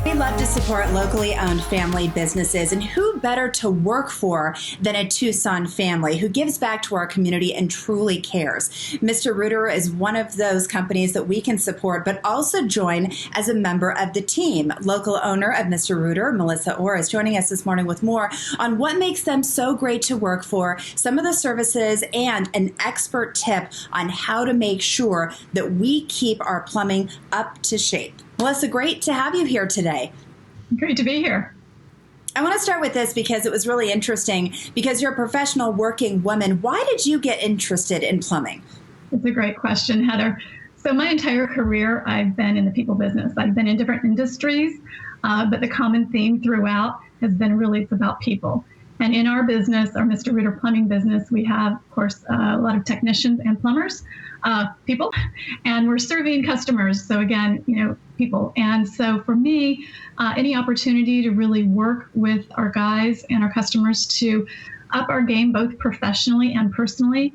We love to support locally owned family businesses, and who better to work for than a Tucson family who gives back to our community and truly cares. Mr. Reuter is one of those companies that we can support, but also join as a member of the team. Local owner of Mr. Reuter, Melissa Orr, is joining us this morning with more on what makes them so great to work for, some of the services, and an expert tip on how to make sure that we keep our plumbing up to shape. Melissa, great to have you here today. Great to be here. I want to start with this because it was really interesting because you're a professional working woman. Why did you get interested in plumbing? It's a great question, Heather. So my entire career, I've been in the people business. I've been in different industries, but the common theme throughout has been really it's about people. And in our business, our Mr. Reuter plumbing business, we have, of course, a lot of technicians and plumbers, people, and we're serving customers. So again, people. And so for me, any opportunity to really work with our guys and our customers to up our game, both professionally and personally,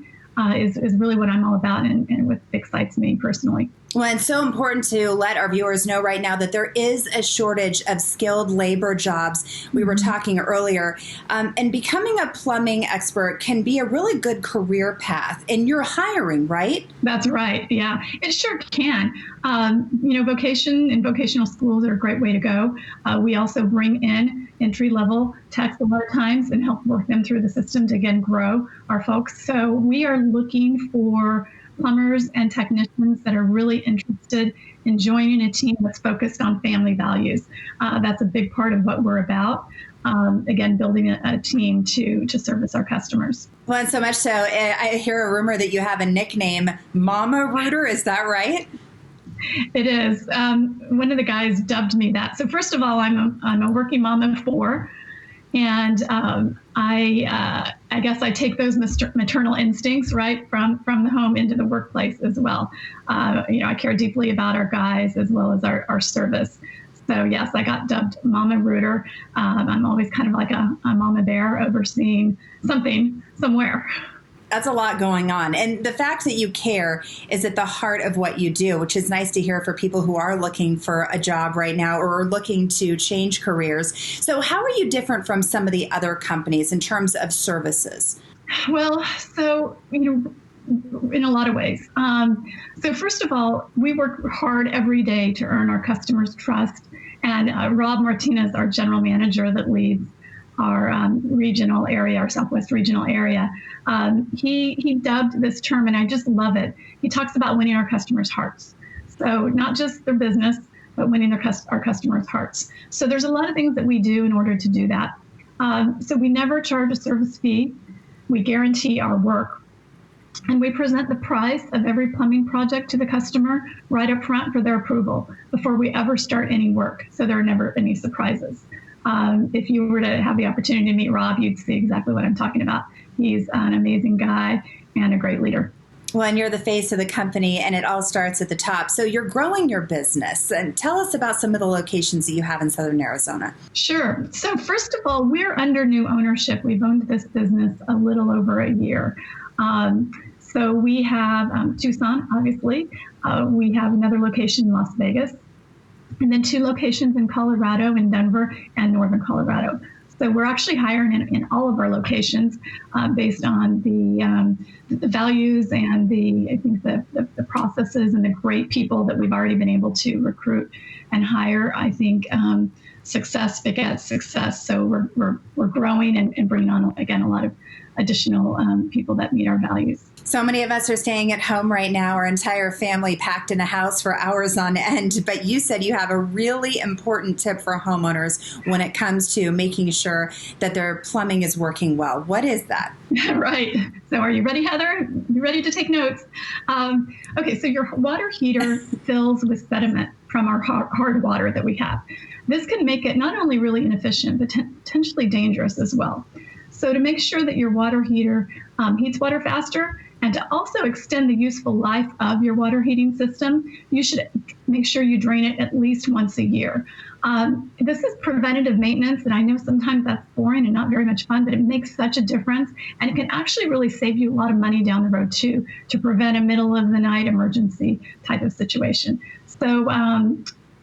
is really what I'm all about and what excites me personally. Well, it's so important to let our viewers know right now that there is a shortage of skilled labor jobs. We were talking earlier, and becoming a plumbing expert can be a really good career path, and you're hiring, right? That's right. Yeah, it sure can. Vocation and vocational schools are a great way to go. We also bring in entry-level techs a lot of times and help work them through the system to, again, grow our folks. So we are looking for plumbers and technicians that are really interested in joining a team that's focused on family values. That's a big part of what we're about. Again, building a team to service our customers. Well, and so much so, I hear a rumor that you have a nickname, Mama Reuter. Is that right? It is. One of the guys dubbed me that. So first of all, I'm a working mom of 4. And I guess I take those maternal instincts right from the home into the workplace as well. I care deeply about our guys as well as our service. So yes, I got dubbed Mama Reuter. I'm always kind of like a mama bear overseeing something somewhere. That's a lot going on. And the fact that you care is at the heart of what you do, which is nice to hear for people who are looking for a job right now or are looking to change careers. So how are you different from some of the other companies in terms of services? Well, so, in a lot of ways. So first of all, we work hard every day to earn our customers' trust. And Rob Martinez, our general manager that leads our regional area, our Southwest regional area, he dubbed this term, and I just love it. He talks about winning our customers' hearts. So not just their business, but winning our customers' hearts. So there's a lot of things that we do in order to do that. So we never charge a service fee. We guarantee our work. And we present the price of every plumbing project to the customer right up front for their approval before we ever start any work. So there are never any surprises. If you were to have the opportunity to meet Rob, you'd see exactly what I'm talking about. He's an amazing guy and a great leader. Well, and you're the face of the company, and it all starts at the top. So you're growing your business. And tell us about some of the locations that you have in Southern Arizona. Sure. So first of all, we're under new ownership. We've owned this business a little over a year. So we have Tucson, obviously. We have another location in Las Vegas. And then 2 locations in Colorado, in Denver, and northern Colorado. So we're actually hiring in all of our locations based on the values and the processes and the great people that we've already been able to recruit and hire. I think success begets success. So we're growing and bringing on, again, a lot of additional people that meet our values. So many of us are staying at home right now, our entire family packed in a house for hours on end. But you said you have a really important tip for homeowners when it comes to making sure that their plumbing is working well. What is that? Right. So are you ready, Heather? You ready to take notes? Okay, so your water heater fills with sediment from our hard water that we have. This can make it not only really inefficient, but potentially dangerous as well. So to make sure that your water heater heats water faster, and to also extend the useful life of your water heating system, you should make sure you drain it at least once a year. This is preventative maintenance, and I know sometimes that's boring and not very much fun, but it makes such a difference, and it can actually really save you a lot of money down the road too, to prevent a middle of the night emergency type of situation. So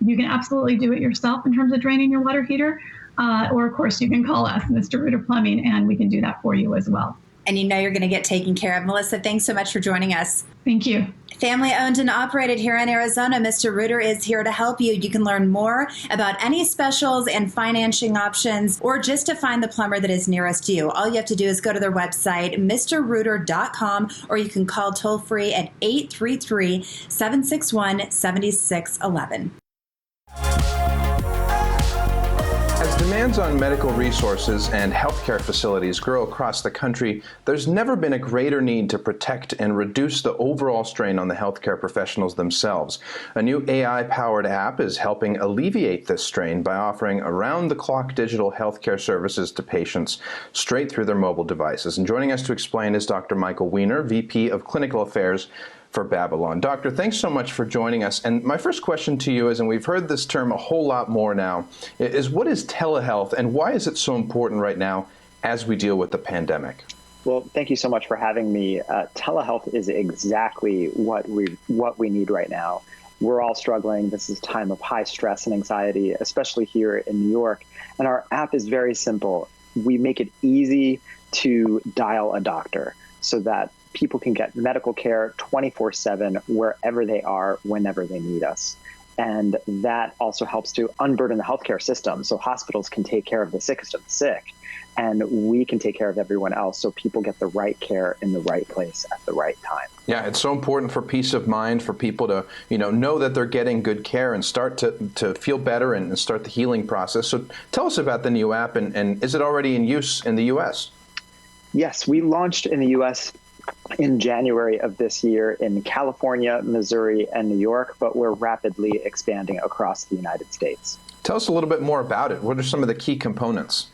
you can absolutely do it yourself in terms of draining your water heater. Or, of course, you can call us, Mr. Rooter Plumbing, and we can do that for you as well. And you know you're going to get taken care of. Melissa, thanks so much for joining us. Thank you. Family owned and operated here in Arizona, Mr. Rooter is here to help you. You can learn more about any specials and financing options, or just to find the plumber that is nearest you. All you have to do is go to their website, mrrooter.com, or you can call toll free at 833-761-7611. As demands on medical resources and healthcare facilities grow across the country, there's never been a greater need to protect and reduce the overall strain on the healthcare professionals themselves. A new AI-powered app is helping alleviate this strain by offering around-the-clock digital healthcare services to patients straight through their mobile devices. And joining us to explain is Dr. Michael Weiner, VP of Clinical Affairs for Babylon. Doctor, thanks so much for joining us. And my first question to you is, and we've heard this term a whole lot more now, is what is telehealth and why is it so important right now as we deal with the pandemic? Well, thank you so much for having me. Telehealth is exactly what we need right now. We're all struggling. This is a time of high stress and anxiety, especially here in New York. And our app is very simple. We make it easy to dial a doctor so that people can get medical care 24/7 wherever they are, whenever they need us. And that also helps to unburden the healthcare system so hospitals can take care of the sickest of the sick, and we can take care of everyone else so people get the right care in the right place at the right time. Yeah, it's so important for peace of mind, for people to know that they're getting good care and start to feel better and start the healing process. So tell us about the new app, and is it already in use in the U.S.? Yes, we launched in the U.S. in January of this year in California, Missouri, and New York, but we're rapidly expanding across the United States. Tell us a little bit more about it. What are some of the key components?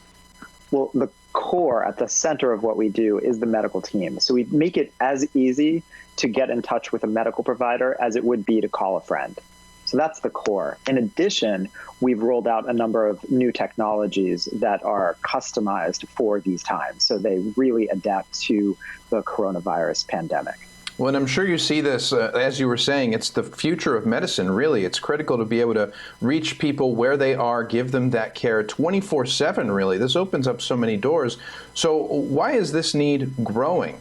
Well, the core at the center of what we do is the medical team. So we make it as easy to get in touch with a medical provider as it would be to call a friend. So that's the core. In addition, we've rolled out a number of new technologies that are customized for these times. So they really adapt to the coronavirus pandemic. Well, and I'm sure you see this, as you were saying, it's the future of medicine, really. It's critical to be able to reach people where they are, give them that care 24/7, really. This opens up so many doors. So why is this need growing?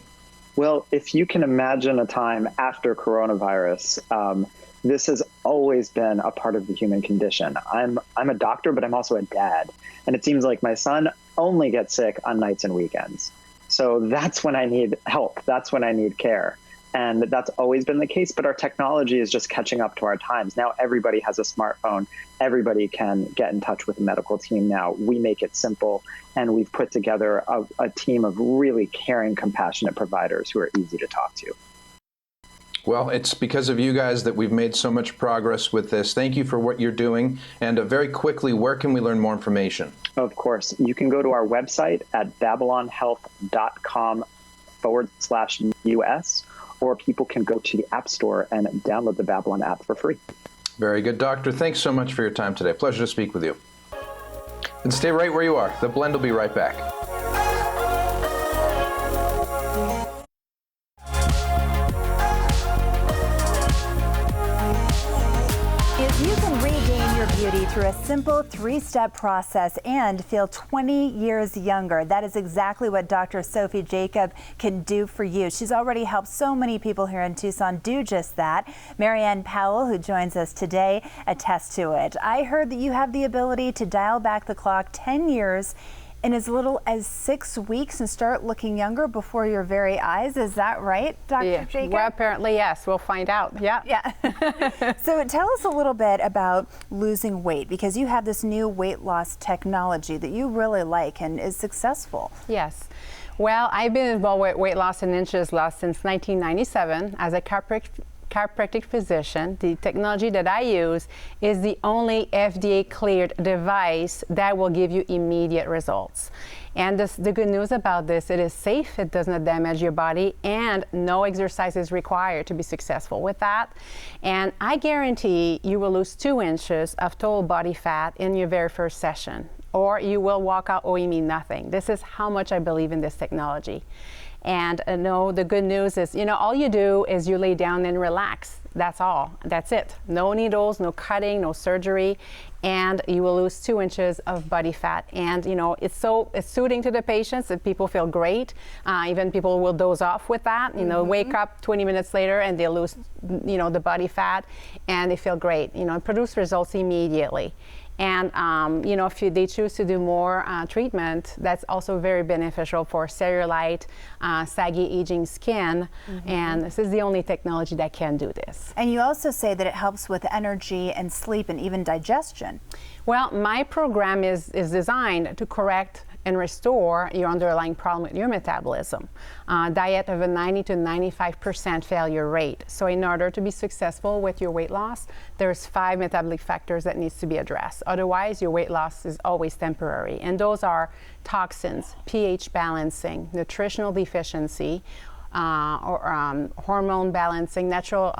Well, if you can imagine a time after coronavirus, this has always been a part of the human condition. I'm a doctor, but I'm also a dad. And it seems like my son only gets sick on nights and weekends. So that's when I need help. That's when I need care. And that's always been the case, but our technology is just catching up to our times. Now everybody has a smartphone. Everybody can get in touch with a medical team now. We make it simple, and we've put together a team of really caring, compassionate providers who are easy to talk to. Well, it's because of you guys that we've made so much progress with this. Thank you for what you're doing. And very quickly, where can we learn more information? Of course. You can go to our website at babylonhealth.com/US, or people can go to the App Store and download the Babylon app for free. Very good, Doctor. Thanks so much for your time today. Pleasure to speak with you. And stay right where you are. The Blend will be right back. You can regain your beauty through a simple 3-step process and feel 20 years younger. That is exactly what Dr. Sophie Jacob can do for you. She's already helped so many people here in Tucson do just that. Marianne Powell, who joins us today, attests to it. I heard that you have the ability to dial back the clock 10 years in as little as 6 weeks and start looking younger before your very eyes. Is that right, Dr. Jacob? Well, apparently, yes. We'll find out. Yeah. Yeah. So tell us a little bit about losing weight, because you have this new weight loss technology that you really like and is successful. Yes. Well, I've been involved with weight loss and inches lost since 1997 as a chiropractic physician. The technology that I use is the only FDA cleared device that will give you immediate results. And the good news about this, it is safe, it does not damage your body, and no exercise is required to be successful with that. And I guarantee you will lose 2 inches of total body fat in your very first session. or you will walk out owing me nothing. This is how much I believe in this technology. And no, the good news is, all you do is you lay down and relax. That's all. That's it. No needles, no cutting, no surgery, and you will lose 2 inches of body fat. And it's suiting to the patients that people feel great. Even people will doze off with that. Wake up 20 minutes later and they lose, the body fat, and they feel great. Produce results immediately. And if they choose to do more treatment, that's also very beneficial for cellulite, saggy aging skin. And this is the only technology that can do this. And you also say that it helps with energy and sleep and even digestion. Well, my program is designed to correct and restore your underlying problem with your metabolism. Diet of a 90 to 95% failure rate. So in order to be successful with your weight loss, there's 5 metabolic factors that needs to be addressed. Otherwise, your weight loss is always temporary. And those are toxins, pH balancing, nutritional deficiency, hormone balancing, natural,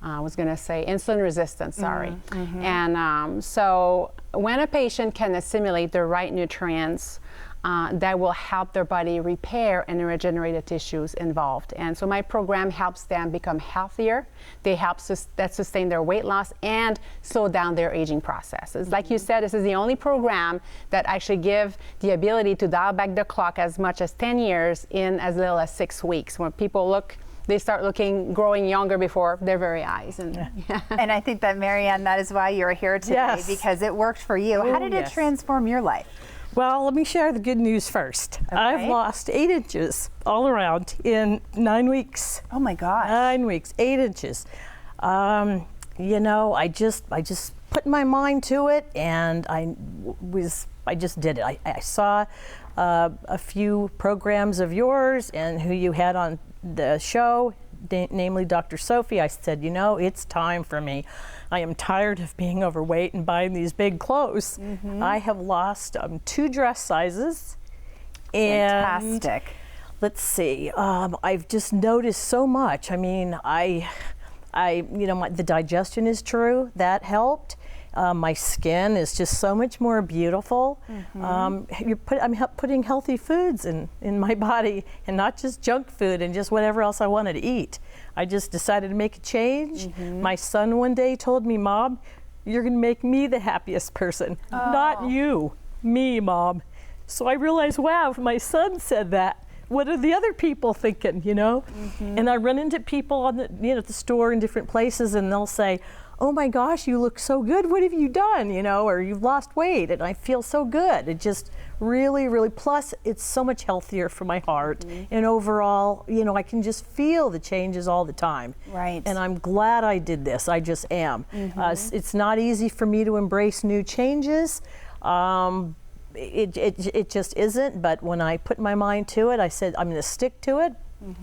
I was going to say insulin resistance, sorry. And so when a patient can assimilate the right nutrients, that will help their body repair and regenerate the tissues involved. And so my program helps them become healthier. They help sustain their weight loss and slow down their aging processes. Like you said, this is the only program that actually give the ability to dial back the clock as much as 10 years in as little as 6 weeks. When people they start growing younger before their very eyes. And, and I think that, Marianne, that is why you're here today, because it worked for you. How did it transform your life? Well, let me share the good news first. Okay. I've lost 8 inches all around in 9 weeks. Oh my gosh. 9 weeks, 8 inches. I just put my mind to it, and I just did it. I saw a few programs of yours and who you had on the show, namely Dr. Sophie. I said, it's time for me. I am tired of being overweight and buying these big clothes. I have lost 2 dress sizes. And fantastic. Let's see, I've just noticed so much. I mean, the digestion is true. That helped. My skin is just so much more beautiful. I'm putting healthy foods in my body, and not just junk food and just whatever else I wanted to eat. I just decided to make a change. My son one day told me, "Mom, you're going to make me the happiest person, not you, me, Mom." So I realized, wow, if my son said that, what are the other people thinking, And I run into people on at the store in different places, and they'll say, "Oh my gosh, you look so good. What have you done?" Or "You've lost weight," and I feel so good. It just really, really, plus it's so much healthier for my heart. And overall, I can just feel the changes all the time. Right. And I'm glad I did this. I just am. It's not easy for me to embrace new changes. It just isn't, but when I put my mind to it, I said, I'm going to stick to it.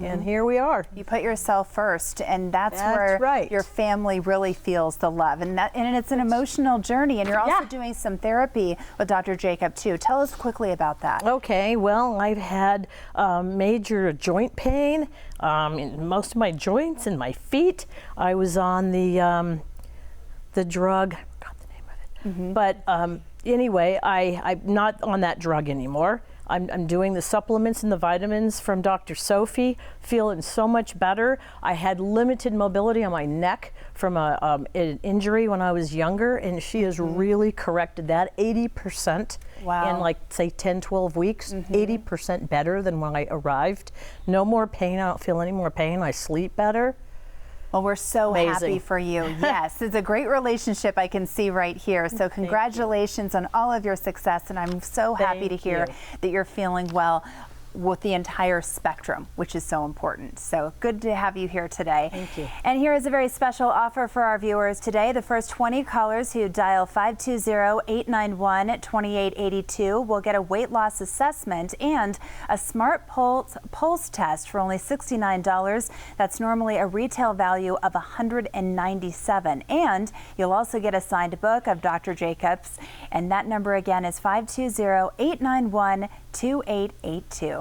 And here we are. You put yourself first, and that's where your family really feels the love. And it's an emotional journey, and you're also doing some therapy with Dr. Jacob too. Tell us quickly about that. Okay, well, I've had major joint pain in most of my joints and my feet. I was on the drug, I forgot the name of it, but anyway, I'm not on that drug anymore. I'm doing the supplements and the vitamins from Dr. Sophie, feeling so much better. I had limited mobility on my neck from an injury when I was younger, and she has really corrected that 80% in say 10, 12 weeks, 80% better than when I arrived. No more pain, I don't feel any more pain, I sleep better. Well, we're so happy for you. Yes, it's a great relationship I can see right here. So congratulations on all of your success, and I'm so happy to hear that you're feeling well with the entire spectrum, which is so important. So good to have you here today. Thank you. And here is a very special offer for our viewers today. The first 20 callers who dial 520-891-2882 will get a weight loss assessment and a smart pulse test for only $69. That's normally a retail value of $197. And you'll also get a signed book of Dr. Jacobs, and that number again is 520-891-2882.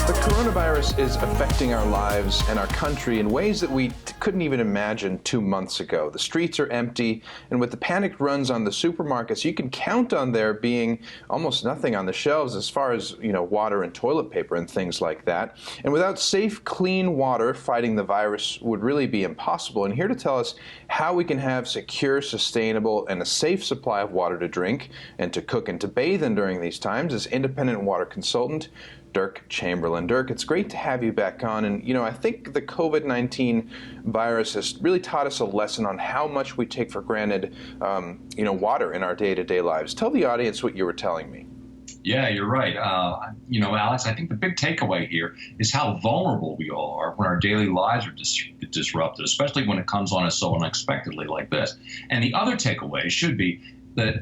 The coronavirus is affecting our lives and our country in ways that we couldn't even imagine 2 months ago. The streets are empty, and with the panicked runs on the supermarkets, you can count on there being almost nothing on the shelves as far as, water and toilet paper and things like that. And without safe, clean water, fighting the virus would really be impossible. And here to tell us how we can have secure, sustainable, and a safe supply of water to drink and to cook and to bathe in during these times is independent water consultant Dirk Chamberlin. Dirk, it's great to have you back on. And, I think the COVID-19 virus has really taught us a lesson on how much we take for granted, water in our day-to-day lives. Tell the audience what you were telling me. Yeah, you're right. Alex, I think the big takeaway here is how vulnerable we all are when our daily lives are disrupted, especially when it comes on us so unexpectedly like this. And the other takeaway should be that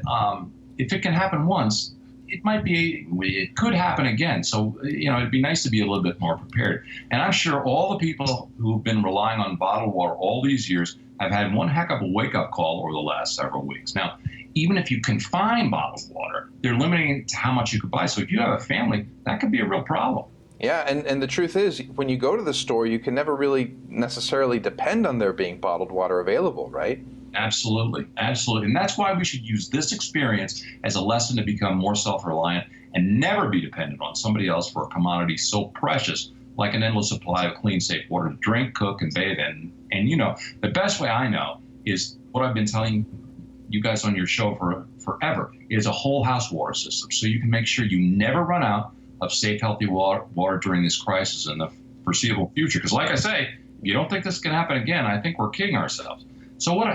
if it can happen once, it could happen again. So, it'd be nice to be a little bit more prepared. And I'm sure all the people who've been relying on bottled water all these years have had one heck of a wake-up call over the last several weeks. Now, even if you can find bottled water, they're limiting it to how much you could buy. So if you have a family, that could be a real problem. Yeah, and the truth is, when you go to the store, you can never really necessarily depend on there being bottled water available, right? Absolutely, absolutely. And that's why we should use this experience as a lesson to become more self-reliant and never be dependent on somebody else for a commodity so precious like an endless supply of clean, safe water to drink, cook, and bathe in. And the best way I know is what I've been telling you guys on your show for forever is a whole house water system. So you can make sure you never run out of safe, healthy water during this crisis in the foreseeable future. Because like I say, if you don't think this can happen again, I think we're kidding ourselves. So how